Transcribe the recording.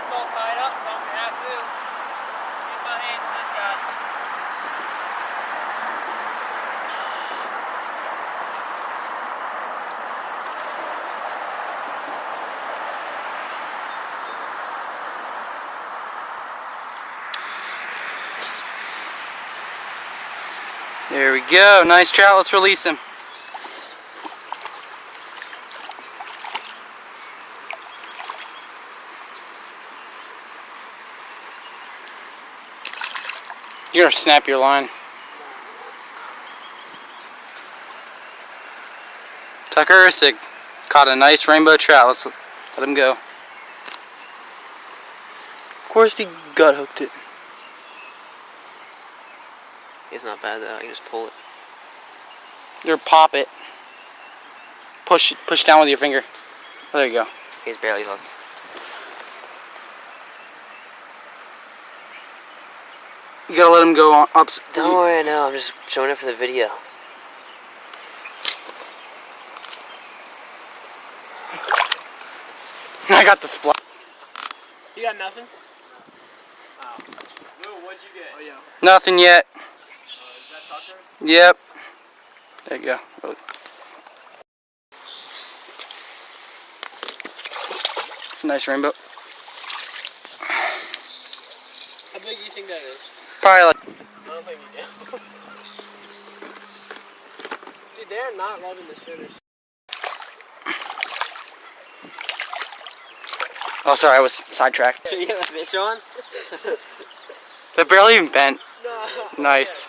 it's all tied up, so I'm gonna have to use my hands for this guy. There we go. Nice trout. Let's release him. You're gonna snap your line. Tucker Ursig caught a nice rainbow trout. Let's let him go. Of course he gut hooked it. It's not bad though, I can just pull it. You're pop it. Push down with your finger. Oh, there you go. He's barely hooked. You gotta let him go on, up. Don't worry, I know. I'm just showing it for the video. I got the splat. You got nothing? Oh. Will, what'd you get? Oh, yeah. Nothing yet. Is that Tucker's? Yep. There you go. It's a nice rainbow. How big do you think that is? Probably like. I don't think you do. Dude, they're not loving the spinners. Oh, sorry, I was sidetracked. So you got a fish on? They're barely even bent. No. Nice.